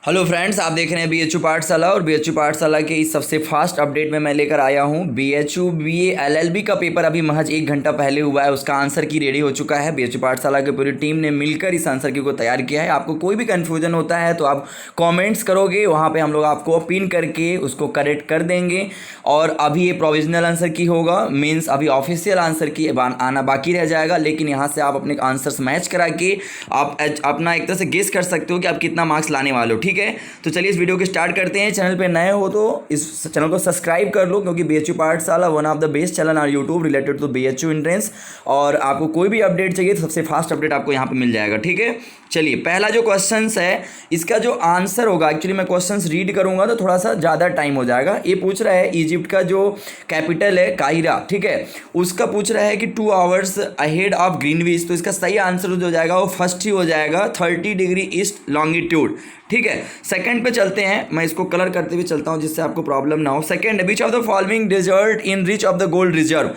Hello friends, आप देख रहे हैं बीएचयू पाठशाला और बीएचयू पाठशाला के इस सबसे फास्ट अपडेट में मैं लेकर आया हूं बीएचयू बीए एलएलबी का पेपर अभी महज 1 घंटा पहले हुआ है। उसका आंसर की रेडी हो चुका है। बीएचयू पाठशाला की पूरी टीम ने मिलकर इस आंसर की को तैयार किया है। आपको कोई भी कन्फ्यूजन होता है तो आप कॉमेंट्स करोगे, वहाँ पर हम लोग आपको पिन करके उसको करेक्ट कर देंगे। और अभी ये प्रोविजनल आंसर की होगा, मीन्स अभी ऑफिशियल आंसर की आना बाकी रह जाएगा। लेकिन यहाँ से आप अपने आंसर्स मैच करा के आप अपना एक तरह से गेस कर सकते हो कि आप कितना मार्क्स लाने वाले हो। ठीक है, तो चलिए इस वीडियो को स्टार्ट करते हैं। चैनल पे नए हो तो इस चैनल को सब्सक्राइब कर लो, क्योंकि BHU Pathshala one of the best channel on YouTube related to BHU entrance. और आपको कोई भी अपडेट चाहिए तो सबसे फास्ट अपडेट आपको यहाँ पे मिल जाएगा। ठीक है, चलिए पहला जो क्वेश्चन है इसका जो आंसर होगा, एक्चुअली मैं क्वेश्चंस रीड करूंगा तो थोड़ा सा ज़्यादा टाइम हो जाएगा। ये पूछ रहा है इजिप्ट का जो कैपिटल है काहिरा, ठीक है, उसका पूछ रहा है कि 2 आवर्स अहेड ऑफ ग्रीनविच। तो इसका सही आंसर जो जाएगा वो फर्स्ट ही हो जाएगा, 30 डिग्री ईस्ट लॉन्गिट्यूड। ठीक है, सेकंड पे चलते हैं। मैं इसको कलर करते हुए चलता हूँ जिससे आपको प्रॉब्लम ना हो। Second, which of the following desert in rich of the gold reserve.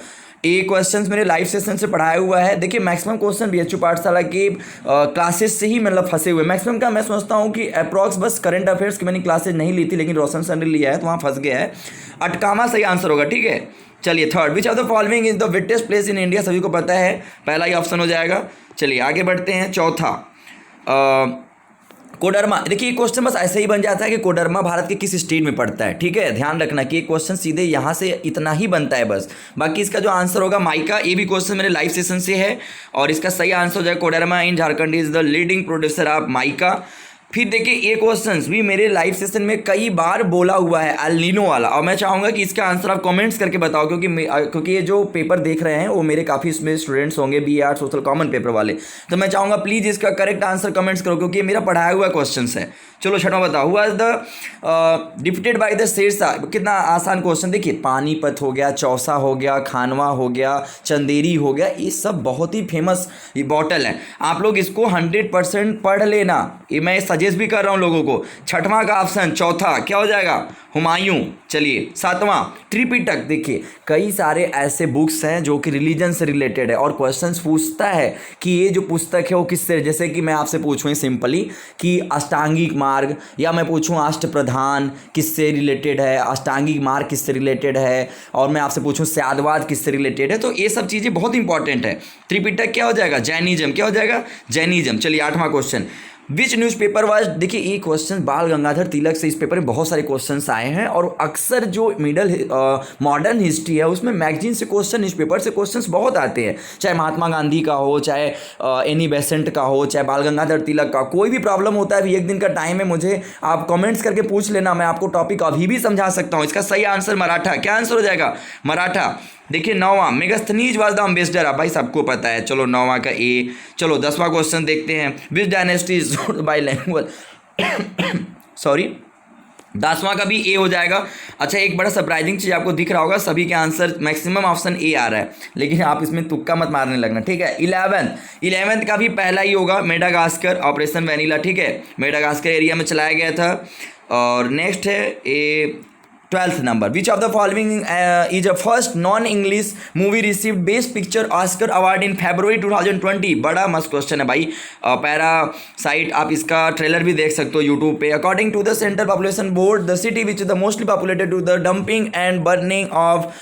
ये क्वेश्चंस मेरे लाइव सेशन से पढ़ाया हुआ है। देखिए मैक्सिमम क्वेश्चन बीएचयू पाठशाला के क्लासेस से ही मतलब फंसे हुए। मैक्सिमम का मैं समझता हूँ कि अप्रॉक्स बस करंट अफेयर्स की मैंने क्लासेज नहीं ली थी, लेकिन रोशन सर ने लिया है तो वहाँ फंस गया है। अटकामा सही आंसर होगा। ठीक है, चलिए third, which of the following is the wettest place in India. सभी को पता है, पहला ही ऑप्शन हो जाएगा। चलिए आगे बढ़ते हैं। चौथा, कोडरमा। देखिए क्वेश्चन बस ऐसे ही बन जाता है कि कोडरमा भारत के किस स्टेट में पड़ता है। ठीक है, ध्यान रखना कि क्वेश्चन सीधे यहाँ से इतना ही बनता है बस। बाकी इसका जो आंसर होगा माइका, ये भी क्वेश्चन मेरे लाइव सेशन से है और इसका सही आंसर हो जाएगा Koderma in Jharkhand is the leading producer of mica. फिर देखिए ये क्वेश्चंस भी मेरे लाइव सेशन में कई बार बोला हुआ है, एल नीनो वाला। और मैं चाहूँगा कि इसका आंसर आप कमेंट्स करके बताओ, क्योंकि ये जो पेपर देख रहे हैं वो मेरे काफ़ी इसमें स्टूडेंट्स होंगे B art social common paper वाले। तो मैं चाहूँगा प्लीज़ इसका करेक्ट आंसर कमेंट्स करो, क्योंकि ये मेरा पढ़ाया हुआ क्वेश्चन है। चलो छठवां बताओ, हुआ the defeated by the Shershah. कितना आसान क्वेश्चन। देखिए पानीपत हो गया, चौसा हो गया, खानवा हो गया, चंदेरी हो गया, ये सब बहुत ही फेमस ये बॉटल है। आप लोग इसको 100% पढ़ लेना, ये मैं सजेस्ट भी कर रहा हूँ लोगों को। छठवां का ऑप्शन चौथा क्या हो जाएगा, हुमायूं। चलिए सातवां, त्रिपिटक। देखिए कई सारे ऐसे बुक्स हैं जो कि रिलीजन से रिलेटेड है और क्वेश्चंस पूछता है कि ये जो पुस्तक है वो किससे, जैसे कि मैं आपसे पूछूँ सिंपली कि अष्टांगिक मार्ग, या मैं पूछूँ अष्टप्रधान किससे रिलेटेड है, अष्टांगिक मार्ग किससे रिलेटेड है, और मैं आपसे पूछूँ स्यादवाद किससे रिलेटेड है। तो ये सब चीज़ें बहुत इंपॉर्टेंट है। त्रिपिटक क्या हो जाएगा, जैनिज्म। क्या हो जाएगा, जैनिज्म। चलिए आठवां क्वेश्चन, विच न्यूज़पेपर वाज। देखिए ये क्वेश्चन बाल गंगाधर तिलक से इस पेपर में बहुत सारे क्वेश्चंस आए हैं और अक्सर जो मिडल मॉडर्न हिस्ट्री है उसमें मैगजीन से क्वेश्चन, न्यूज़पेपर से क्वेश्चंस बहुत आते हैं। चाहे महात्मा गांधी का हो, चाहे एनी बेसेंट का हो, चाहे बाल गंगाधर तिलक का। कोई भी प्रॉब्लम होता है, अभी 1 दिन का टाइम है, मुझे आप कमेंट्स करके पूछ लेना, मैं आपको टॉपिक अभी भी समझा सकता हूँ। इसका सही आंसर मराठा। क्या आंसर हो जाएगा, मराठा। देखिए नौवां, मेगास्थनीज वाज द अम्बेसडर। अब भाई सबको पता है, चलो नौवां का ए। चलो 10वां क्वेश्चन देखते हैं, which dynasty is ruled by language sorry, 10वां का भी ए हो जाएगा। अच्छा एक बड़ा सरप्राइजिंग चीज़ आपको दिख रहा होगा, सभी के आंसर मैक्सिमम ऑप्शन ए आ रहा है, लेकिन आप इसमें तुक्का मत मारने लगना। ठीक है, 11th का भी पहला ही होगा, मेडागास्कर, ऑपरेशन वेनिला। ठीक है, मेडागास्कर एरिया में चलाया गया था। और नेक्स्ट है ए 12th number, which of the following is a first non English movie received best picture Oscar award in February 2020। बड़ा मस्त क्वेश्चन है भाई। पैरासाइट, आप इसका ट्रेलर भी देख सकते हो यूट्यूब पे। According to the central population board, the city which is the mostly populated to the dumping and burning of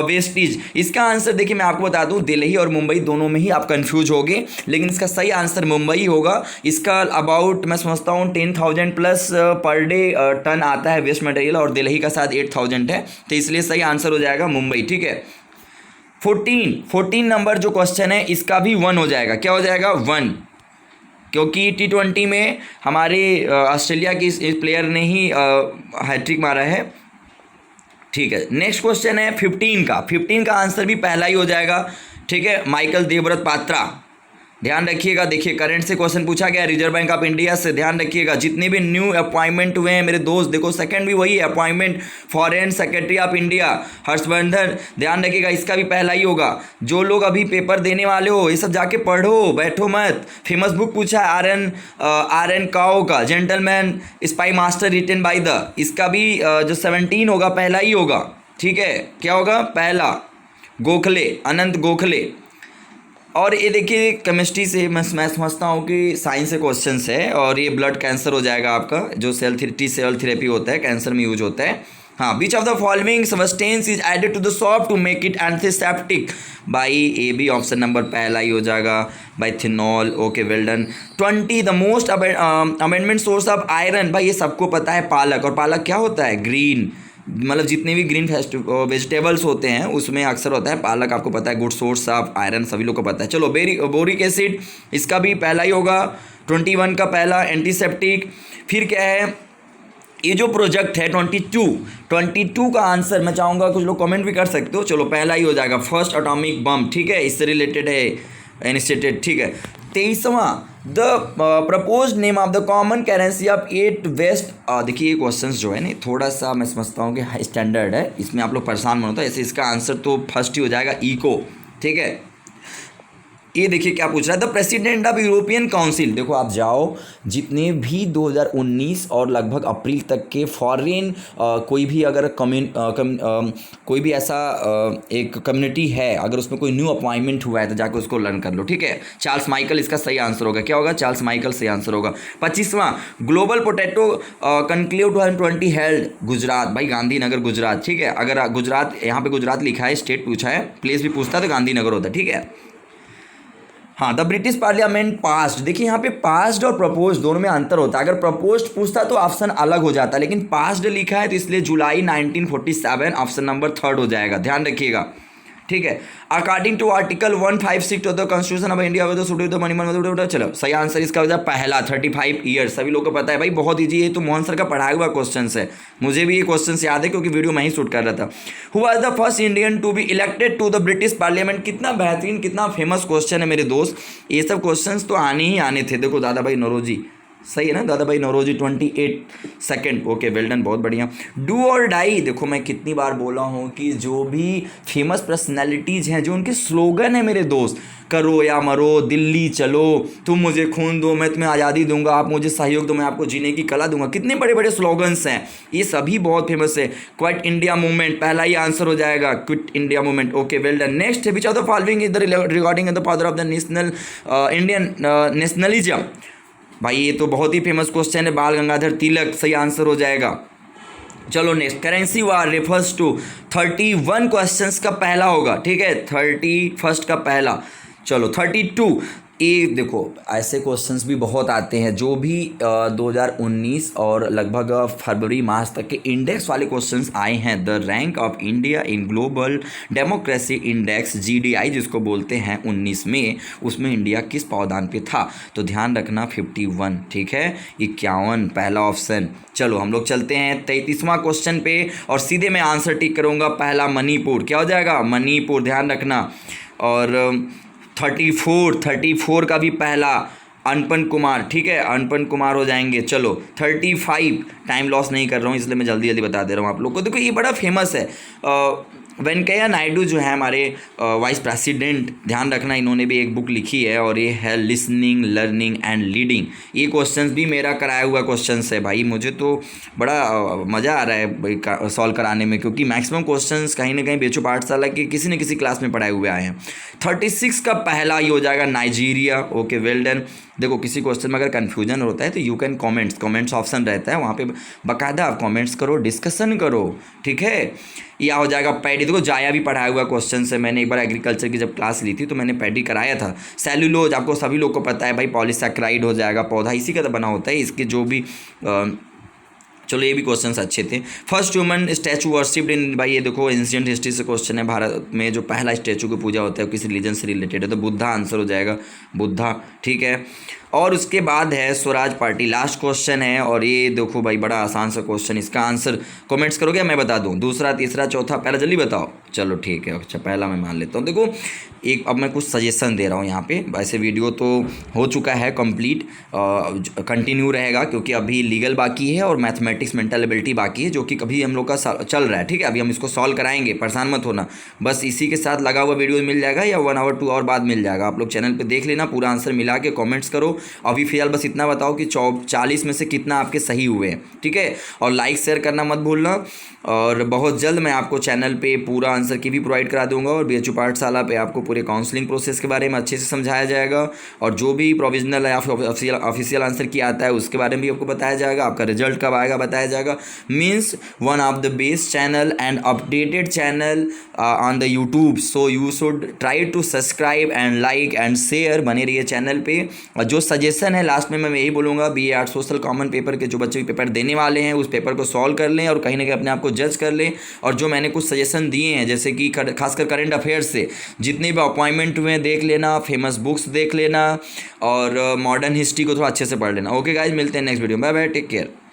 wastage. इसका आंसर देखिए मैं आपको बता दूं, दिल्ली और मुंबई दोनों में ही आप कंफ्यूज होगे, लेकिन इसका सही आंसर मुंबई होगा। इसका अबाउट मैं समझता हूँ 10,000 प्लस पर डे टन आता है वेस्ट मटेरियल, और दिल्ली का 8,000 है, तो इसलिए सही आंसर हो जाएगा मुंबई। ठीक है, 14 नंबर जो क्वेश्चन है इसका भी 1 हो जाएगा। क्या हो जाएगा, 1, क्योंकि T20 में हमारे ऑस्ट्रेलिया की इस प्लेयर ने ही हैट्रिक मारा है। ठीक है, नेक्स्ट क्वेश्चन है 15 का आंसर भी पहला ही हो जाएगा। ठीक है, माइकल देवव्रत पात्रा। ध्यान रखिएगा, देखिए करंट से क्वेश्चन पूछा गया रिजर्व बैंक ऑफ इंडिया से। ध्यान रखिएगा जितने भी न्यू अपॉइंटमेंट हुए हैं मेरे दोस्त, देखो सेकंड भी वही है, appointment foreign secretary of India Harshvardhan. ध्यान रखिएगा इसका भी पहला ही होगा। जो लोग अभी पेपर देने वाले हो ये सब जाके पढ़ो, बैठो मत। फेमस बुक पूछा है आर एन काओ का, gentleman spy master written by the. इसका भी जो 17 होगा पहला ही होगा। ठीक है, क्या होगा, पहला, गोखले, अनंत गोखले। और ये देखिए केमिस्ट्री से मैं समझता हूँ कि साइंस से क्वेश्चन है, और ये ब्लड कैंसर हो जाएगा आपका, जो सेल थेरेपी होता है कैंसर में यूज होता है। हाँ, which of the following substance is added to the soap to make it antiseptic. भाई ए बी ऑप्शन नंबर पहला ही हो जाएगा भाई, थिनॉल। Okay, well done. 20 the most amendment source of iron. भाई ये सबको पता है, पालक। और पालक क्या होता है? ग्रीन, मतलब जितने भी ग्रीन वेजिटेबल्स होते हैं उसमें अक्सर होता है पालक, आपको पता है, गुड सोर्स ऑफ आयरन, सभी लोग को पता है। चलो, बोरिक एसिड, इसका भी पहला ही होगा, 21 का पहला एंटीसेप्टिक। फिर क्या है, ये जो प्रोजेक्ट है 22 का आंसर मैं चाहूँगा कुछ लोग कमेंट भी कर सकते हो। चलो, पहला ही हो जाएगा, फर्स्ट एटॉमिक बम, ठीक है, इससे रिलेटेड है, इनिशिएटेड, ठीक है। 23वां, the propose name of the common currency of 8 west. देखिए ये क्वेश्चन जो है ना थोड़ा सा मैं समझता हूँ कि हाई स्टैंडर्ड है, इसमें आप लोग परेशान मत हो। ऐसे इसका आंसर तो फर्स्ट ही हो जाएगा, इको, ठीक है। ये देखिए क्या पूछ रहा है, the president of European council. देखो आप जाओ, जितने भी 2019 और लगभग अप्रैल तक के फॉरेन कोई भी अगर कोई भी ऐसा एक कम्युनिटी है, अगर उसमें कोई न्यू अपॉइंटमेंट हुआ है तो जाकर उसको लर्न कर लो, ठीक है। चार्ल्स माइकल इसका सही आंसर होगा। क्या होगा? चार्ल्स माइकल सही आंसर होगा। 25वां, global potato conclave 2020 held Gujarat. भाई गांधीनगर गुजरात, ठीक है। अगर गुजरात यहाँ पे गुजरात लिखा है, स्टेट पूछा है, प्लेस भी पूछता है तो गांधीनगर होता है, ठीक है। हाँ, द ब्रिटिश पार्लियामेंट पास्ड। देखिए यहाँ पे पास्ड और प्रपोज्ड दोनों में अंतर होता है। अगर प्रपोज्ड पूछता तो ऑप्शन अलग हो जाता है, लेकिन पास्ड लिखा है तो इसलिए जुलाई 1947 ऑप्शन नंबर 3 हो जाएगा, ध्यान रखिएगा, ठीक है। According to article 156 of the constitution of India with suited the money. चलो, सही आंसर इसका हो जाए पहला, 35 ईयर्स। सभी लोग को पता है भाई, बहुत ईजी है, तो मोहन सर का पढ़ाया हुआ क्वेश्चन है। मुझे भी ये क्वेश्चन याद है क्योंकि वीडियो मैं ही शूट कर रहा था। Who was the first Indian to be elected to the British parliament. कितना बेहतरीन, कितना फेमस क्वेश्चन है मेरे दोस्त। ये सब क्वेश्चन तो आने ही आने थे। देखो, दादा भाई नौरोजी, सही है ना, Dadabhai Naoroji, 28 second. Okay, well done, बहुत बढ़िया। डू और डाई। देखो मैं कितनी बार बोला हूँ कि जो भी फेमस पर्सनैलिटीज़ हैं, जो उनके स्लोगन है मेरे दोस्त, करो या मरो, दिल्ली चलो, तुम मुझे खून दो मैं तुम्हें आज़ादी दूंगा, आप मुझे सहयोग दो मैं आपको जीने की कला दूंगा, कितने बड़े बड़े स्लोगन्स हैं, ये सभी बहुत फेमस है। क्विट इंडिया मूवमेंट, पहला ही आंसर हो जाएगा, quit India movement. Okay, well done. Next, which of the following is the regarding the father of the national Indian nationalism. भाई ये तो बहुत ही फेमस क्वेश्चन है, बाल गंगाधर तिलक, सही आंसर हो जाएगा। चलो next, currency war refers to. 31 questions का पहला होगा, ठीक है, 31 का पहला। चलो 32, ये देखो ऐसे क्वेश्चंस भी बहुत आते हैं जो भी 2019 और लगभग फरवरी मार्च तक के इंडेक्स वाले क्वेश्चंस आए हैं। The rank of India in global democracy index GDI जिसको बोलते हैं 19 में, उसमें इंडिया किस पावदान पे था? तो ध्यान रखना 51, ठीक है, 51 पहला ऑप्शन। चलो हम लोग चलते हैं 33वां क्वेश्चन पे और सीधे मैं आंसर टिक करूँगा, पहला मणिपुर। क्या हो जाएगा? मणिपुर, ध्यान रखना। और 34 का भी पहला अनपन कुमार, ठीक है, अनपन कुमार हो जाएंगे। चलो 35, टाइम लॉस नहीं कर रहा हूँ इसलिए मैं जल्दी जल्दी बता दे रहा हूँ आप लोग को। देखो ये बड़ा फेमस है, वेंकैया नायडू जो है हमारे वाइस प्रेसिडेंट, ध्यान रखना, इन्होंने भी एक बुक लिखी है और ये है लिसनिंग, लर्निंग एंड लीडिंग। ये क्वेश्चंस भी मेरा कराया हुआ क्वेश्चंस है भाई, मुझे तो बड़ा मज़ा आ रहा है सॉल्व कराने में, क्योंकि मैक्सिमम क्वेश्चंस कहीं ना कहीं बेचो पाठशाला के किसी न किसी क्लास में पढ़ाए हुए आए हैं। 36 का पहला ये हो जाएगा नाइजीरिया। Okay, well done. देखो किसी क्वेश्चन में अगर कन्फ्यूजन होता है तो यू कैन कमेंट्स ऑप्शन रहता है, वहाँ पे बाकायदा आप कमेंट्स करो, डिस्कशन करो, ठीक है। या हो जाएगा पैडी। देखो जाया भी पढ़ाया हुआ क्वेश्चन है, मैंने एक बार एग्रीकल्चर की जब क्लास ली थी तो मैंने पैडी कराया था। सेलुलोज, आपको सभी लोग को पता है भाई, पॉलीसैकेराइड हो जाएगा, पौधा इसी का तो बना होता है, इसके जो भी चलो ये भी क्वेश्चंस अच्छे थे। First human statue worshipped in, भाई ये देखो एंशिएंट हिस्ट्री से क्वेश्चन है, भारत में जो पहला स्टैचू की पूजा होता है किसी रिलीजन से रिलेटेड है, तो बुद्धा आंसर हो जाएगा, बुद्धा, ठीक है। और उसके बाद है स्वराज पार्टी, लास्ट क्वेश्चन है, और ये देखो भाई बड़ा आसान सा क्वेश्चन, इसका आंसर कमेंट्स करोगे मैं बता दूं? दूसरा, तीसरा, चौथा, पहला जल्दी बताओ। चलो ठीक है, अच्छा पहला मैं मान लेता हूँ। देखो एक, अब मैं कुछ सजेशन दे रहा हूँ यहाँ पे, वैसे वीडियो तो हो चुका है कंप्लीट, कंटिन्यू रहेगा क्योंकि अभी लीगल बाकी है और मैथमेटिक्स मेंटल एबिलिटी बाकी है, जो कि कभी हम लोग का चल रहा है, ठीक है। अभी हम इसको सॉल्व कराएंगे, परेशान मत होना, बस इसी के साथ लगा हुआ वीडियो मिल जाएगा या 1 आवर 2 आवर बाद मिल जाएगा। आप लोग चैनल पे देख लेना, पूरा आंसर मिला के कमेंट्स करो, अभी फिलहाल बस इतना बताओ कि 40 में से कितना आपके सही हुए हैं, ठीक है। और लाइक शेयर करना मत भूलना। और बहुत जल्द मैं आपको चैनल पे पूरा आंसर की भी प्रोवाइड करा दूंगा, और BHU पाठशाला पे आपको पूरे काउंसलिंग प्रोसेस के बारे में अच्छे से समझाया जाएगा, और जो भी प्रोविजनल या फिर ऑफिशियल आंसर की आता है उसके बारे में भी आपको बताया जाएगा, आपका रिजल्ट कब आएगा बताया जाएगा। Means one of the best channel and updated channel on the YouTube, so you should try to subscribe and like and share, बने रहिए चैनल पे। और जो सजेशन है लास्ट में मैं यही बोलूँगा, BA art social common paper के जो बच्चे पेपर देने वाले हैं उस पेपर को सॉल्व कर लें, और कहीं ना कहीं अपने आप को जज कर लें। और जो मैंने कुछ सजेशन दिए हैं, जैसे कि खासकर करंट अफेयर्स से जितने भी अपॉइंटमेंट हुए देख लेना, फेमस बुक्स देख लेना, और मॉडर्न हिस्ट्री को थोड़ा अच्छे से पढ़ लेना। ओके गाइज, मिलते हैं नेक्स्ट वीडियो में। Bye bye, take care.